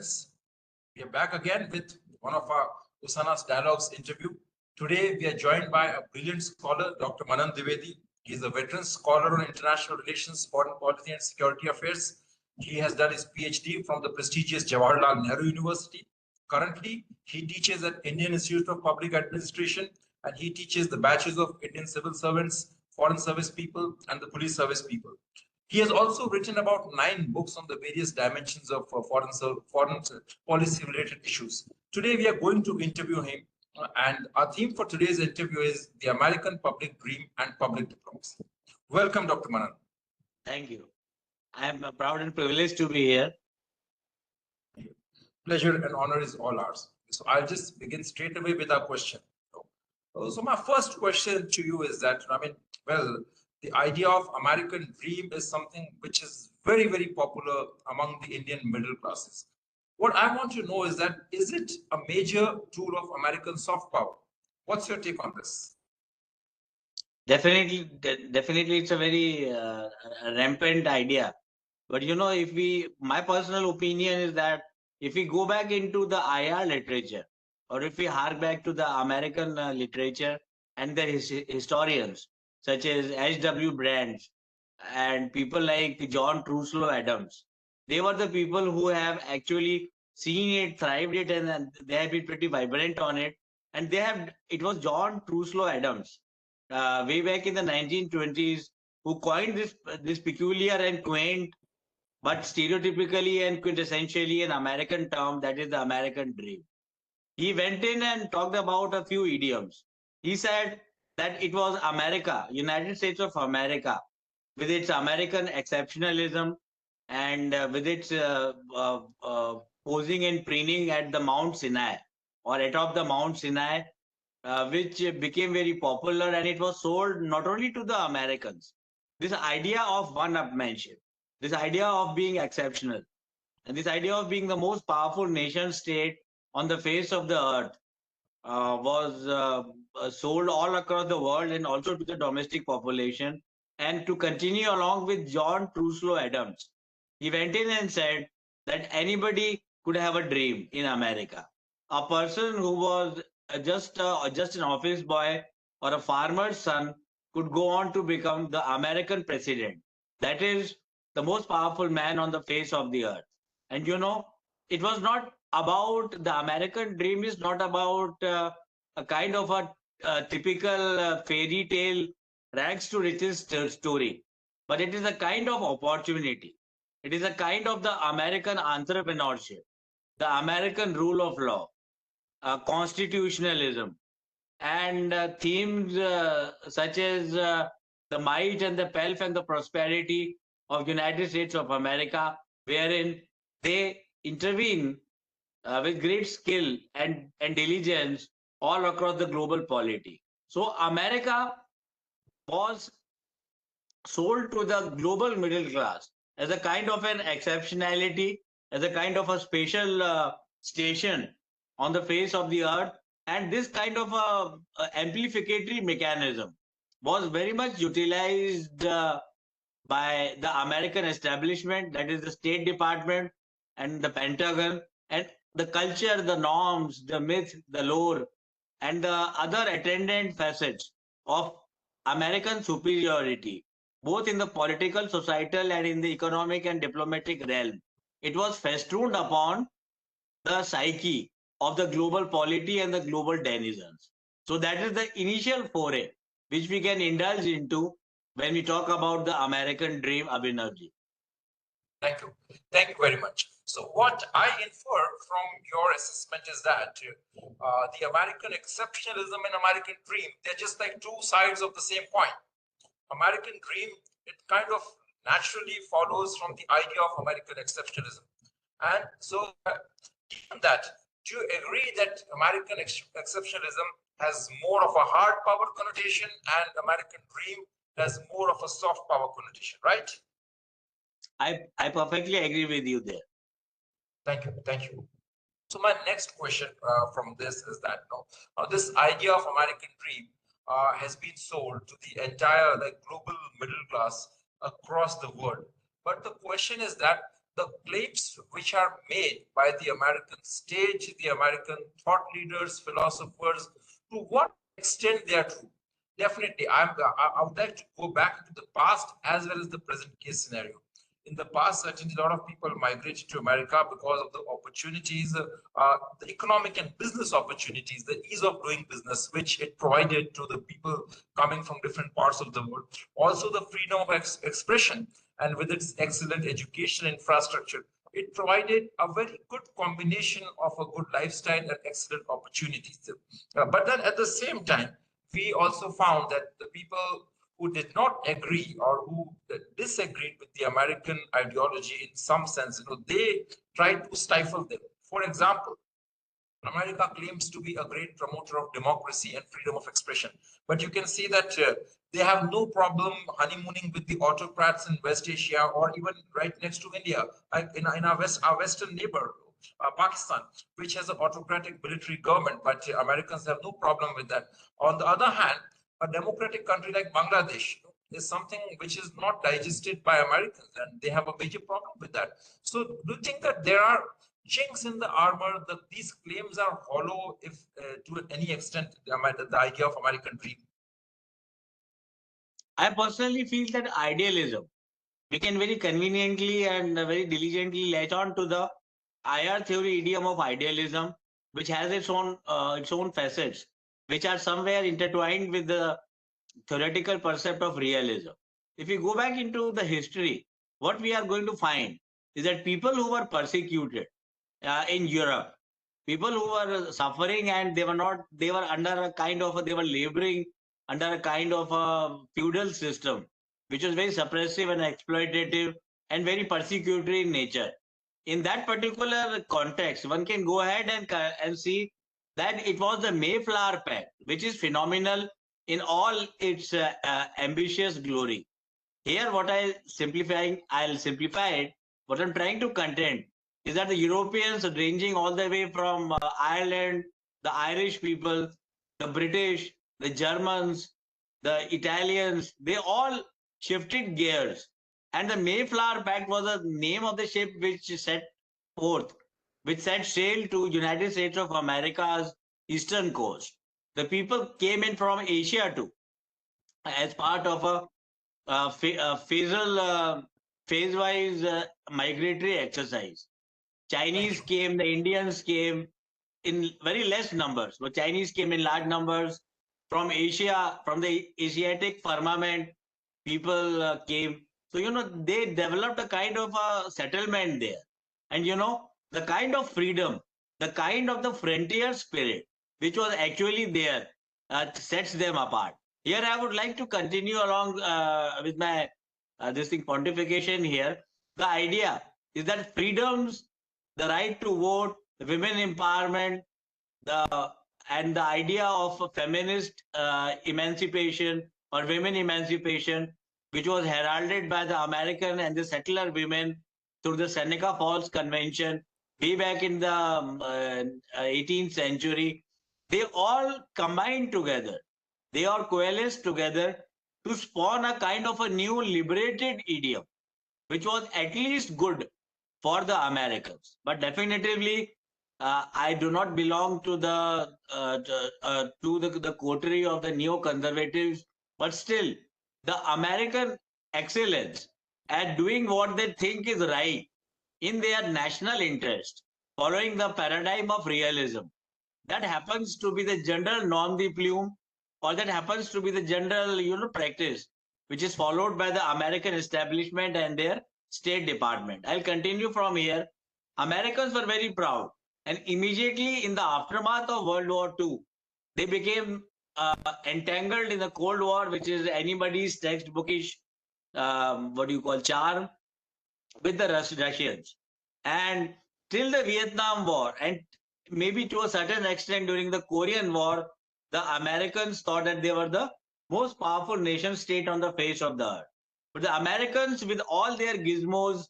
friends. We are back again with one of our Usana's Dialogues interview. Today, we are joined by a brilliant scholar, Dr. Manan Dwivedi. He is a veteran scholar on international relations, foreign policy, and security affairs. He has done his PhD from the prestigious Jawaharlal Nehru University. Currently, he teaches at Indian Institute of Public Administration, and he teaches the batches of Indian civil servants, foreign service people, and the police service people. He has also written about 9 books on the various dimensions of foreign policy related issues. Today, we are going to interview him, and our theme for today's interview is the American public dream and public diplomacy. Welcome, Dr. Manan. Thank you. I am proud and privileged to be here. Pleasure and honor is all ours. So I'll just begin straight away with our question. So my first question to you is that, the idea of American dream is something which is very, very popular among the Indian middle classes. What I want to know is that, is it a major tool of American soft power? What's your take on this? Definitely, it's a very rampant idea. But my personal opinion is that if we go back into the IR literature, or if we hark back to the American literature and the historians, such as H.W. Brands and people like John Truslow Adams, they were the people who have actually seen it, thrived it, and they have been pretty vibrant on it. And it was John Truslow Adams, way back in the 1920s, who coined this peculiar and quaint, but stereotypically and quintessentially an American term, that is the American dream. He went in and talked about a few idioms. He said that it was America, United States of America, with its American exceptionalism and with its posing and preening at the Mount Sinai or atop the Mount Sinai, which became very popular, and it was sold not only to the Americans. This idea of one-upmanship, this idea of being exceptional, and this idea of being the most powerful nation state on the face of the earth was sold all across the world and also to the domestic population. And to continue along with John Truslow Adams, he went in and said that anybody could have a dream in America. A person who was just an office boy or a farmer's son could go on to become the American president. That is the most powerful man on the face of the earth. And it was not about the American dream, is not about a kind of a typical fairy tale rags to riches story, but it is a kind of opportunity. It is a kind of the American entrepreneurship, the American rule of law, constitutionalism, and themes such as the might and the pelf and the prosperity of United States of America, wherein they intervene with great skill and diligence all across the global polity. So America was sold to the global middle class as a kind of an exceptionality, as a kind of a special station on the face of the earth. And this kind of a amplificatory mechanism was very much utilized by the American establishment, that is the State Department and the Pentagon, and the culture, the norms, the myth, the lore, and the other attendant facets of American superiority, both in the political, societal, and in the economic and diplomatic realm. It was festooned upon the psyche of the global polity and the global denizens. So that is the initial foray which we can indulge into when we talk about the American dream, Abhinavji. Thank you. Thank you very much. So what I infer from your assessment is that the American exceptionalism and American dream, they're just like two sides of the same coin. American dream, it kind of naturally follows from the idea of American exceptionalism. And so given that, do you agree that American exceptionalism has more of a hard power connotation and American dream has more of a soft power connotation, right? I perfectly agree with you there. Thank you. Thank you. So my next question from this is that this idea of American dream has been sold to the entire global middle class across the world. But the question is that the claims which are made by the American stage, the American thought leaders, philosophers, to what extent they are true. Definitely, I would like to go back into the past as well as the present case scenario. In the past, certainly a lot of people migrated to America because of the opportunities, the economic and business opportunities, the ease of doing business, which it provided to the people coming from different parts of the world. Also, the freedom of expression, and with its excellent education infrastructure, it provided a very good combination of a good lifestyle and excellent opportunities. But then at the same time, we also found that the people who did not agree or who disagreed with the American ideology in some sense, they tried to stifle them. For example, America claims to be a great promoter of democracy and freedom of expression, but you can see that they have no problem honeymooning with the autocrats in West Asia or even right next to India, like in our western neighbor, Pakistan, which has an autocratic military government, but Americans have no problem with that. On the other hand, a democratic country like Bangladesh is something which is not digested by Americans, and they have a major problem with that. So, do you think that there are chinks in the armor, that these claims are hollow if to any extent the idea of American dream? I personally feel that idealism, we can very conveniently and very diligently latch on to the IR theory idiom of idealism, which has its own facets, which are somewhere intertwined with the theoretical concept of realism. If we go back into the history, what we are going to find is that people who were persecuted in Europe, people who were suffering and they were under a kind of, they were laboring under a kind of a feudal system, which was very suppressive and exploitative and very persecutory in nature. In that particular context, one can go ahead and see that it was the Mayflower Pact, which is phenomenal in all its ambitious glory. Here, I'll simplify it. What I'm trying to contend is that the Europeans, ranging all the way from Ireland, the Irish people, the British, the Germans, the Italians, they all shifted gears. And the Mayflower Pact was the name of the ship forth, which set sail to United States of America's eastern coast. The people came in from Asia too, as part of a phase-wise migratory exercise. Chinese came, the Indians came in very less numbers, but Chinese came in large numbers. From Asia, from the Asiatic firmament, people came. So, they developed a kind of a settlement there. And, the kind of freedom, the kind of the frontier spirit, which was actually there, sets them apart. Here, I would like to continue along with my this thing pontification here. The idea is that freedoms, the right to vote, women empowerment, and the idea of feminist emancipation or women emancipation, which was heralded by the American and the settler women through the Seneca Falls Convention way back in the 18th century, they all combined together. They all coalesced together to spawn a kind of a new liberated idiom, which was at least good for the Americans. But definitively, I do not belong to the coterie of the neoconservatives, but still, the American excellence at doing what they think is right in their national interest, following the paradigm of realism, that happens to be the general nom de plume, or that happens to be the general practice, which is followed by the American establishment and their State Department. I'll continue from here. Americans were very proud, and immediately in the aftermath of World War II, they became entangled in the Cold War, which is anybody's textbookish charm, with the Russians. And till the Vietnam War, and maybe to a certain extent during the Korean War, the Americans thought that they were the most powerful nation state on the face of the earth. But the Americans, with all their gizmos,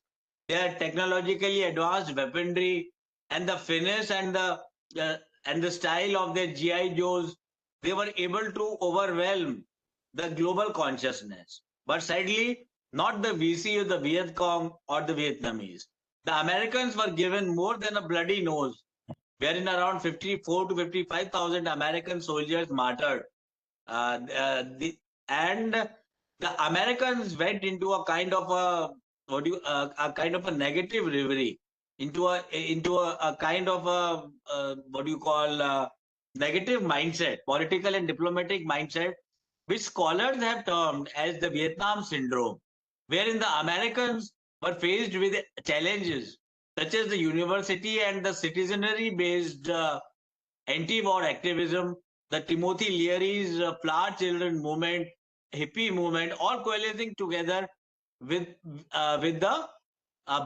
their technologically advanced weaponry, and the finesse and the style of their GI Joes, they were able to overwhelm the global consciousness. But sadly, not the VC or the Viet Cong or the Vietnamese. the Americans were given more than a bloody nose, wherein around 54 to 55,000 American soldiers martyred. Uh, uh, the, and the Americans went into a kind of a kind of a negative reverie, into a kind of what do you call negative mindset, political and diplomatic mindset, which scholars have termed as the Vietnam syndrome, wherein the Americans were faced with challenges such as the university and the citizenry based anti-war activism, the Timothy Leary's Flower Children movement, hippie movement, all coalescing together with with the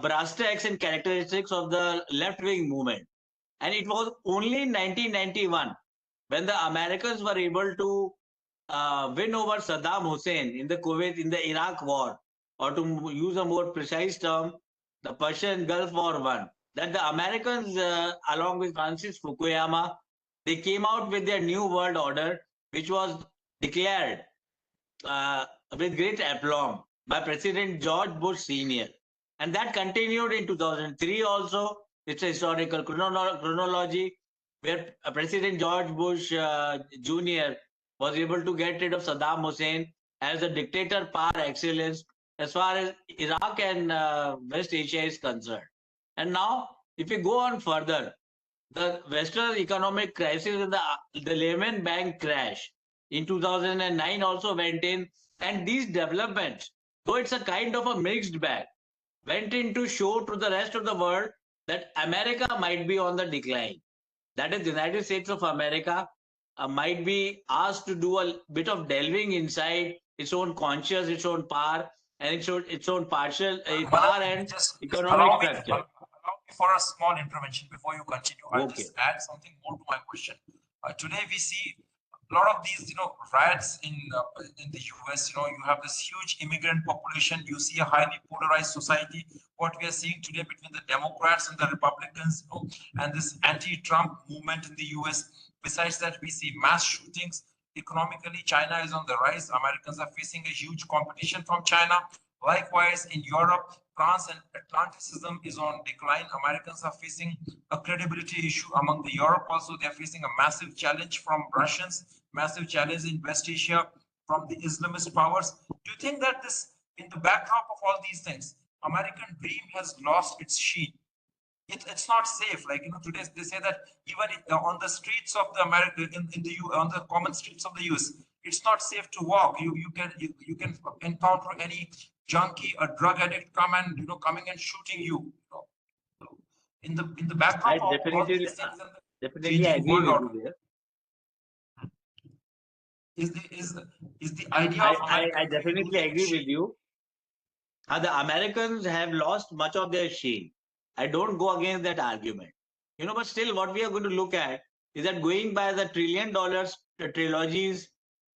brass tacks and characteristics of the left-wing movement. And it was only in 1991 when the Americans were able to win over Saddam Hussein in the Kuwait, in the Iraq war, or to use a more precise term, the Persian Gulf War one, that the Americans, along with Francis Fukuyama, they came out with their new world order, which was declared uh, with great aplomb by President George Bush Sr. And that continued in 2003 also. It's a historical chronology where President George Bush Jr. was able to get rid of Saddam Hussein as a dictator par excellence as far as Iraq and West Asia is concerned. And now, if we go on further, the Western economic crisis and the Lehman Bank crash in 2009 also went in. And these developments, though it's a kind of a mixed bag, went in to show to the rest of the world that America might be on the decline. That is, the United States of America might be asked to do a bit of delving inside its own conscience, its own power, and its own partial power and Just economic structure. allow me for a small intervention before you continue. I'll Okay. just add something more to my question. Today we see a lot of these, riots in the US. You have this huge immigrant population. You see a highly polarized society. What we are seeing today between the Democrats and the Republicans, and this anti-Trump movement in the US. Besides that, we see mass shootings. Economically, China is on the rise. Americans are facing a huge competition from China. Likewise, in Europe, France and Atlanticism is on decline. Americans are facing a credibility issue among the Europe. Also, they're facing a massive challenge from Russians, massive challenge in West Asia from the Islamist powers. Do you think that this, in the backdrop of all these things, American dream has lost its sheen? It's not safe. Like, today they say that even on the streets of the America, on the common streets of the US, it's not safe to walk. You can encounter any junkie, a drug addict coming and shooting you. In the backdrop I of all definitely, these things and the definitely changing agree world with order, you there. is the idea of I American dream definitely losing its agree with shape? you. The Americans have lost much of their sheen. I don't go against that argument. But still, what we are going to look at is that going by the $1 trillion trilogies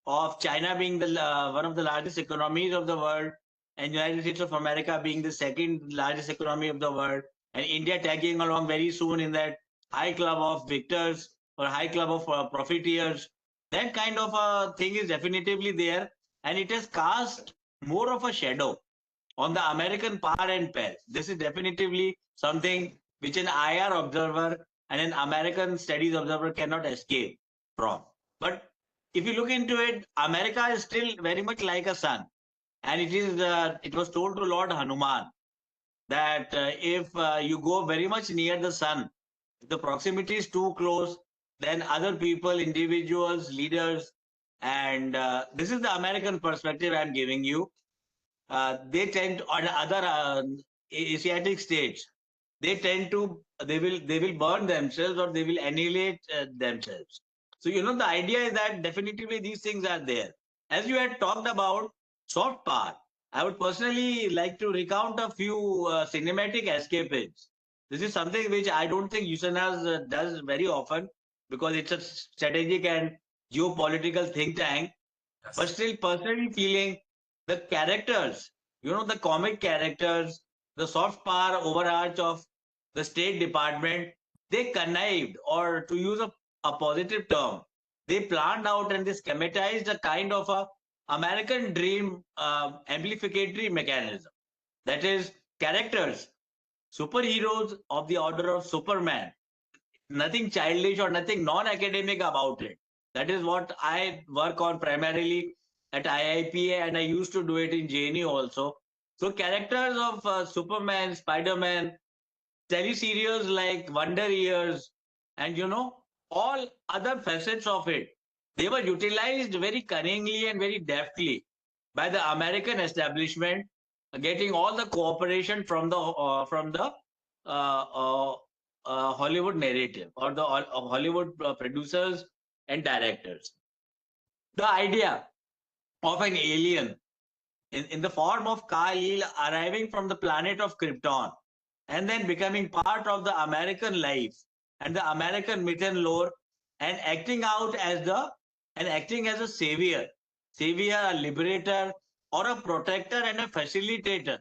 of China being the one of the largest economies of the world, and United States of America being the second largest economy of the world, and India tagging along very soon in that high club of victors or high club of profiteers. That kind of a thing is definitively there, and it has cast more of a shadow on the American power and pairs. This is definitively something which an IR observer and an American studies observer cannot escape from. But if you look into it, America is still very much like a sun. And it was told to Lord Hanuman that if you go very much near the sun, if the proximity is too close, then other people, individuals, leaders, and this is the American perspective I'm giving you. They tend to, or other Asiatic states, they will burn themselves or they will annihilate themselves. So the idea is that definitively these things are there. As you had talked about soft power, I would personally like to recount a few cinematic escapades. This is something which I don't think USANAS does very often because it's a strategic and geopolitical think tank. But Yes. still, personally feeling the characters, the comic characters, the soft power overarch of the State Department, they connived, or to use a positive term, they planned out and they schematized a kind of a American dream amplificatory mechanism. That is, characters superheroes of the order of Superman. Nothing childish or nothing non-academic about it. That is what I work on primarily at IIPA, and I used to do it in JNU also. So characters of Superman, Spider-Man, teleserials like Wonder Years, and all other facets of it, they were utilized very cunningly and very deftly by the American establishment, getting all the cooperation from the uh, uh, Hollywood narrative or the Hollywood producers and directors. The idea of an alien in the form of Kal-El arriving from the planet of Krypton and then becoming part of the American life and the American myth and lore, and acting as a savior, a liberator, or a protector and a facilitator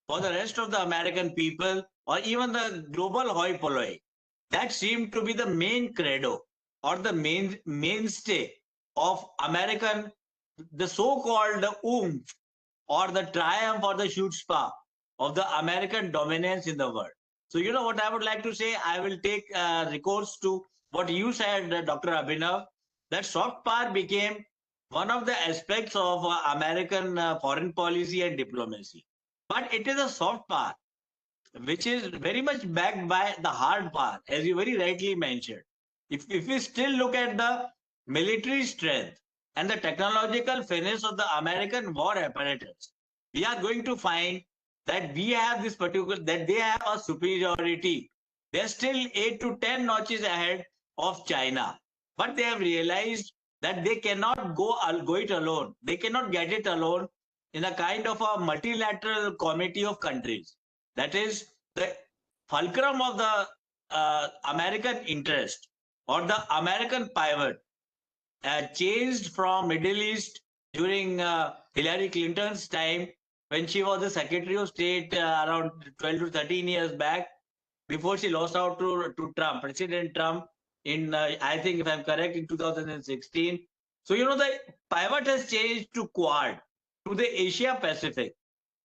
for the rest of the American people or even the global hoi polloi. That seemed to be the main credo or the mainstay of American, the so-called oomph or the triumph or the chutzpah of the American dominance in the world. So, what I would like to say, I will take recourse to what you said, Dr. Abhinav, that soft power became one of the aspects of American foreign policy and diplomacy. But it is a soft power, which is very much backed by the hard power, as you very rightly mentioned. If we still look at the military strength and the technological finesse of the American war apparatus, we are going to find that that they have a superiority. They're still 8 to 10 notches ahead of China. But they have realized that they cannot go it alone. They cannot get it alone in a kind of a multilateral committee of countries. That is the fulcrum of the American interest or the American pivot changed from Middle East during Hillary Clinton's time when she was the Secretary of State around 12 to 13 years back, before she lost out to Trump, President Trump, in I think, if I'm correct, in 2016. So the pivot has changed to Quad, to the Asia Pacific,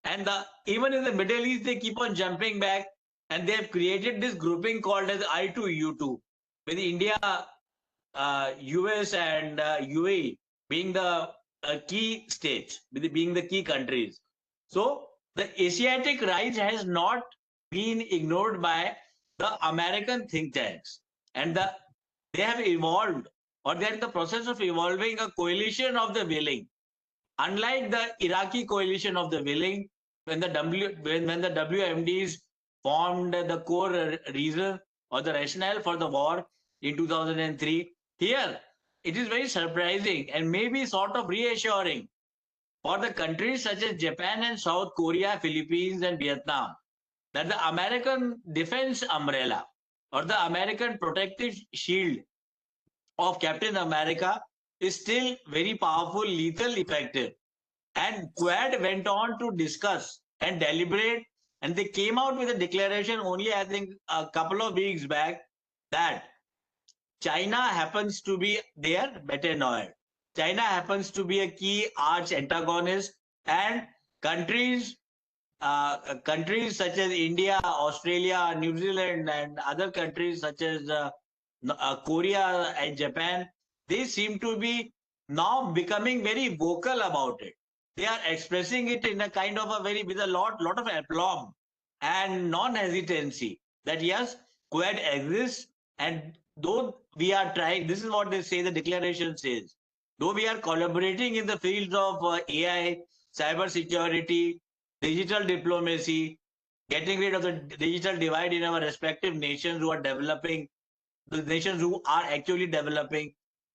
and even in the Middle East they keep on jumping back, and they have created this grouping called as I2U2, with India, US, and UAE being the key states, being the key countries. So the Asiatic rise has not been ignored by the American think tanks, and they have evolved, or they're in the process of evolving, a coalition of the willing. Unlike the Iraqi coalition of the willing, when the WMDs formed the core reason or the rationale for the war in 2003, here it is very surprising and maybe sort of reassuring for the countries such as Japan and South Korea, Philippines, and Vietnam, that the American defense umbrella or the American protective shield of Captain America is still very powerful, lethal, effective. And Quad went on to discuss and deliberate, and they came out with a declaration only, I think, a couple of weeks back, that China happens to be their betanoid. China happens to be a key arch antagonist, and countries countries such as India, Australia, New Zealand, and other countries such as Korea and Japan, they seem to be now becoming very vocal about it. They are expressing it in a kind of a with a lot of aplomb and non-hesitancy, that yes, Quad exists, and though we are trying, this is what they say, the declaration says, though we are collaborating in the fields of AI, cyber security, digital diplomacy, getting rid of the digital divide in our respective nations who are developing, the nations who are actually developing,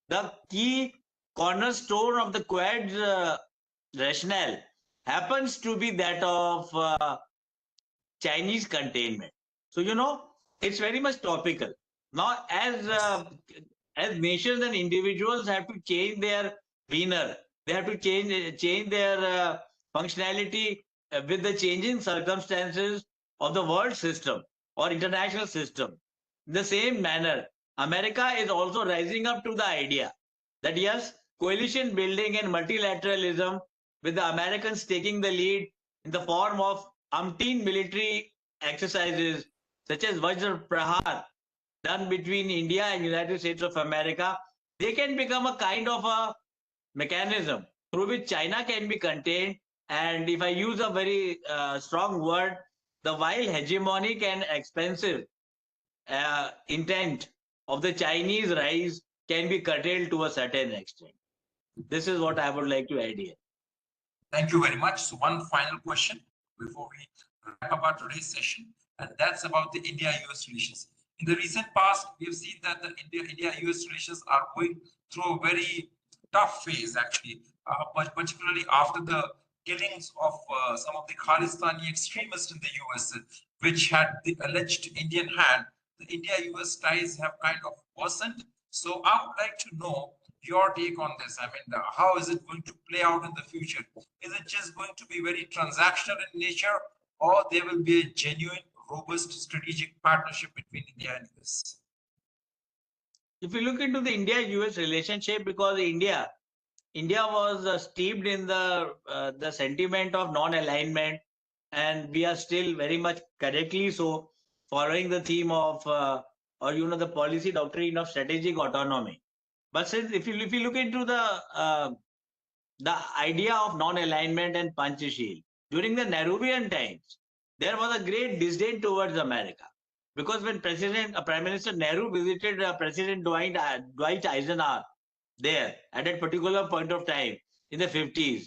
the key cornerstone of the Quad's rationale happens to be that of Chinese containment. So, it's very much topical. Now, as nations and individuals have to change their demeanor, they have to change their functionality with the changing circumstances of the world system or international system. In the same manner, America is also rising up to the idea that yes, coalition building and multilateralism, with the Americans taking the lead in the form of umpteen military exercises such as Vajra Prahar done between India and United States of America, they can become a kind of a mechanism through which China can be contained. And if I use a very strong word, the while hegemonic and expensive intent of the Chinese rise can be curtailed to a certain extent. This is what I would like to add here. Thank you very much. So one final question before we wrap up our today's session, and that's about the India-US relations. In the recent past, we have seen that the India-US relations are going through a very tough phase, actually, but particularly after the killings of some of the Khalistani extremists in the US, which had the alleged Indian hand. The India-US ties have kind of worsened. So I would like to know your take on this. I mean, how is it going to play out in the future? Is it just going to be very transactional in nature, or there will be a genuine, robust strategic partnership between India and US? If you look into the India-US relationship, because India was steeped in the sentiment of non-alignment, and we are still very much correctly so following the theme of or the policy doctrine of strategic autonomy. But since if you look into the idea of non-alignment and Panchashil during the Nehruvian times, there was a great disdain towards America, because when Prime Minister Nehru visited President Dwight Eisenhower there at that particular point of time in the 50s.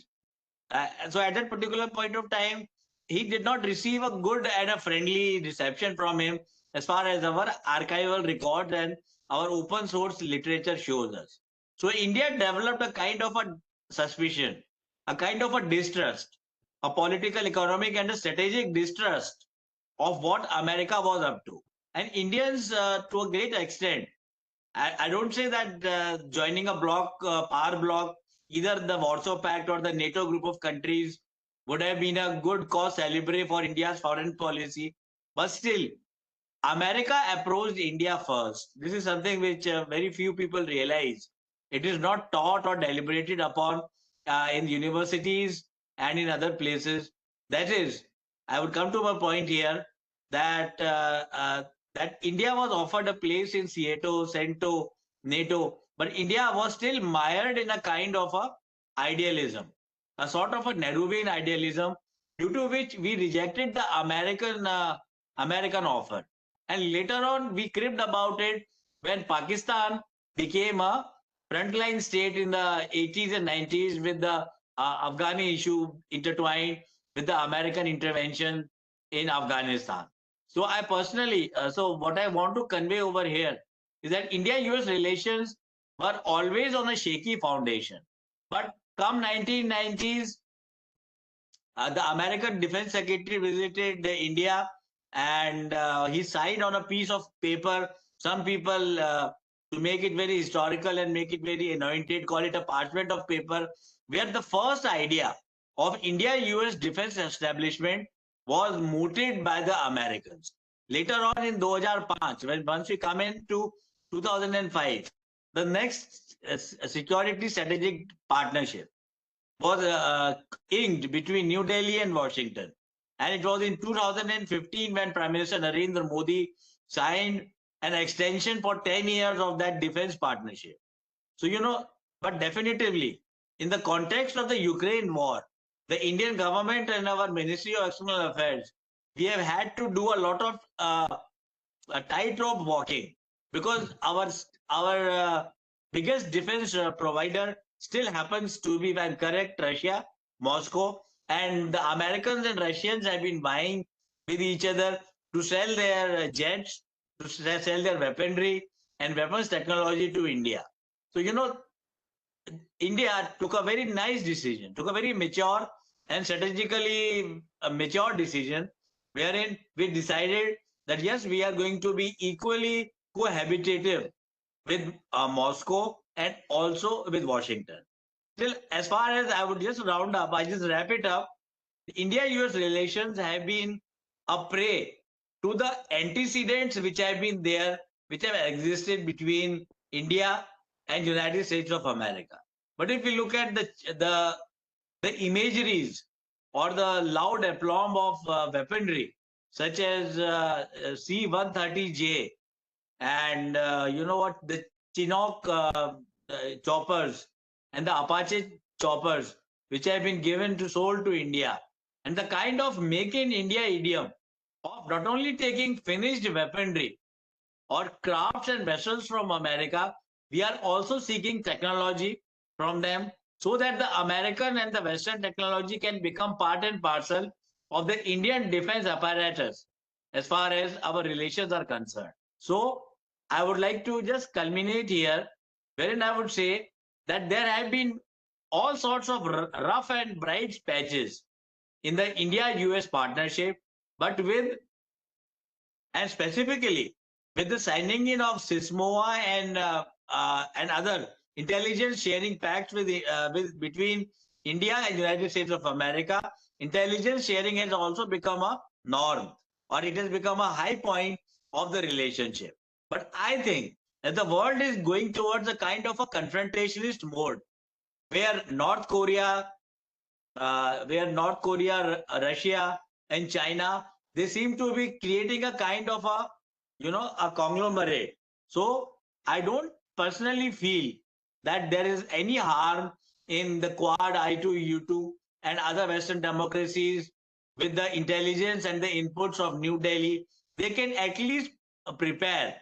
So at that particular point of time, he did not receive a good and a friendly reception from him as far as our archival records and our open source literature shows us. So India developed a kind of a suspicion, a kind of a distrust, a political, economic, and a strategic distrust of what America was up to. And Indians, to a great extent, I don't say that joining a power bloc, either the Warsaw Pact or the NATO group of countries would have been a good cause celebre for India's foreign policy. But still, America approached India first. This is something which very few people realize. It is not taught or deliberated upon in universities and in other places. That is, I would come to my point here that that India was offered a place in CETO, CENTO, NATO, but India was still mired in a kind of a idealism, a sort of a Nehruvian idealism, due to which we rejected the American offer. And later on, we cribbed about it when Pakistan became a frontline state in the 80s and 90s with the Afghani issue intertwined with the American intervention in Afghanistan. So I personally, so what I want to convey over here is that India-US relations were always on a shaky foundation. But come 1990s, the American Defense Secretary visited India, and he signed on a piece of paper. Some people, to make it very historical and make it very anointed, call it a parchment of paper, where the first idea of India-US defense establishment was mooted by the Americans. Later on in 2005, once we come into 2005, the next security strategic partnership was inked between New Delhi and Washington. And it was in 2015 when Prime Minister Narendra Modi signed an extension for 10 years of that defense partnership. So, but definitively, in the context of the Ukraine war, the Indian government and our Ministry of External Affairs, we have had to do a lot of tightrope walking, because our biggest defense provider still happens to be, if I'm correct, Russia, Moscow, and the Americans and Russians have been buying with each other to sell their jets, to sell their weaponry and weapons technology to India. So, India took a very nice decision, took a very mature and strategically mature decision, wherein we decided that yes, we are going to be equally cohabitative with Moscow and also with Washington. Still, as far as I would just round up, I just wrap it up. India-US relations have been a prey to the antecedents which have been there, which have existed between India and United States of America. But if we look at the imageries or the loud aplomb of weaponry such as C-130J and the Chinook choppers and the Apache choppers, which have been given to sold to India, and the kind of make in India idiom of not only taking finished weaponry or crafts and vessels from America, we are also seeking technology from them so that the American and the Western technology can become part and parcel of the Indian defense apparatus as far as our relations are concerned. So I would like to just culminate here, wherein I would say that there have been all sorts of rough and bright patches in the India-US partnership, but with and specifically with the signing in of SISMOA and other intelligence sharing pacts with between India and United States of America, intelligence sharing has also become a norm, or it has become a high point of the relationship. But I think that the world is going towards a kind of a confrontationist mode, where North Korea, Russia, and China, they seem to be creating a kind of a conglomerate. So I don't personally feel that there is any harm in the Quad, I2, U2, and other Western democracies with the intelligence and the inputs of New Delhi. They can at least prepare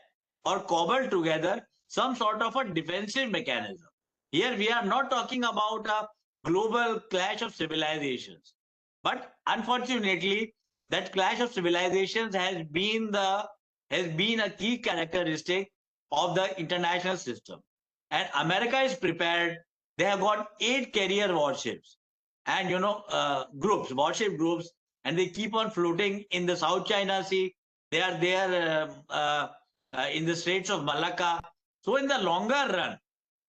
or cobble together some sort of a defensive mechanism. Here we are not talking about a global clash of civilizations. But unfortunately, that clash of civilizations has been a key characteristic of the international system. And America is prepared. They have got 8 carrier warships and warship groups, and they keep on floating in the South China Sea. They are there in the Straits of Malacca. So in the longer run,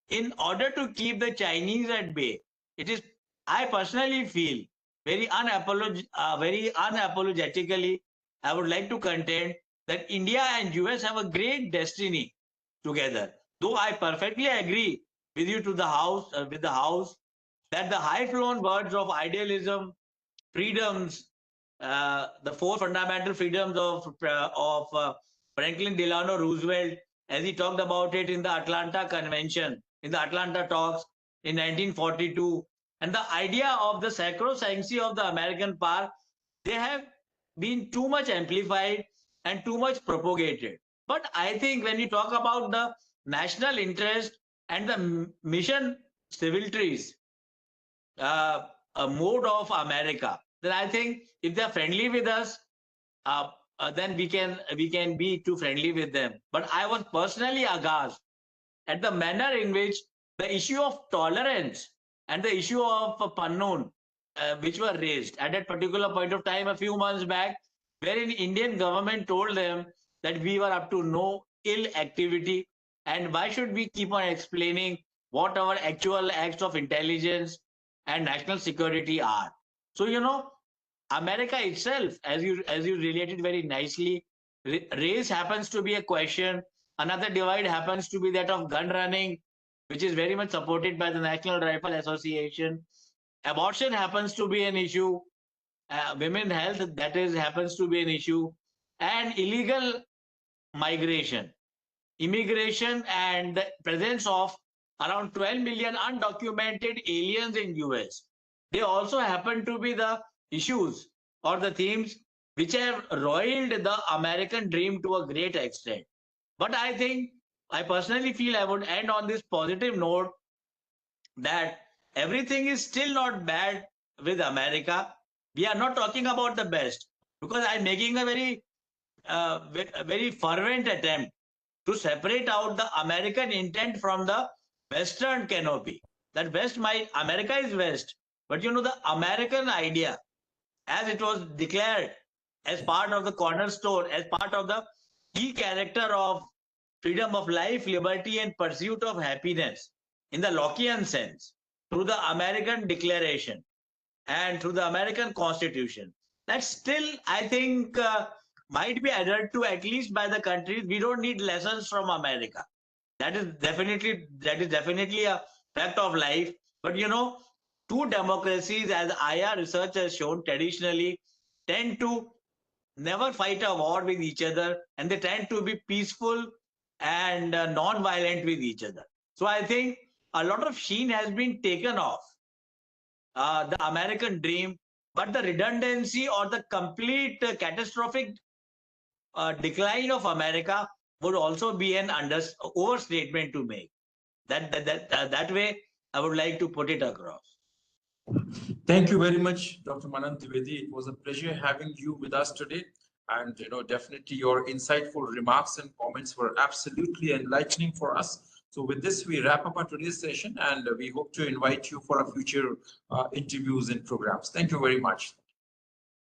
in order to keep the Chinese at bay, it is, I personally feel, very unapologetically, I would like to contend that India and US have a great destiny together. Though I perfectly agree with you to the house, that the high-flown words of idealism, freedoms, the 4 fundamental freedoms of Franklin Delano Roosevelt, as he talked about it in the Atlanta Convention, in the Atlanta talks in 1942, and the idea of the sacrosanctity of the American power, they have been too much amplified and too much propagated. But I think when you talk about the national interest and the mission civilties mode of America, then I think if they're friendly with us, then we can be too friendly with them. But I was personally aghast at the manner in which the issue of tolerance and the issue of Pannoon, which were raised at that particular point of time a few months back, wherein Indian government told them that we were up to no ill activity, and why should we keep on explaining what our actual acts of intelligence and national security are. So America itself, as you related very nicely, race happens to be a question. Another divide happens to be that of gun running, which is very much supported by the National Rifle Association. Abortion happens to be an issue. Women health, that is, happens to be an issue. And illegal migration, immigration, and the presence of around 12 million undocumented aliens in US. They also happen to be the issues or the themes which have roiled the American dream to a great extent. But I personally feel I would end on this positive note that everything is still not bad with America. We are not talking about the best, because I'm making a very fervent attempt to separate out the American intent from the Western canopy. That America is West, but the American idea, as it was declared as part of the cornerstone, as part of the key character of freedom of life, liberty, and pursuit of happiness in the Lockean sense, through the American Declaration and through the American Constitution, that still, I think, might be adhered to at least by the countries. We don't need lessons from America. That is definitely a fact of life. But two democracies, as IR research has shown, traditionally tend to never fight a war with each other, and they tend to be peaceful and non-violent with each other. So I think a lot of sheen has been taken off the American dream, but the redundancy or the complete catastrophic decline of America would also be an overstatement to make. That way, I would like to put it across. Thank you very much, Dr. Manan Dwivedi. It was a pleasure having you with us today. And definitely your insightful remarks and comments were absolutely enlightening for us. So with this, we wrap up our today's session, and we hope to invite you for our future interviews and programs. Thank you very much.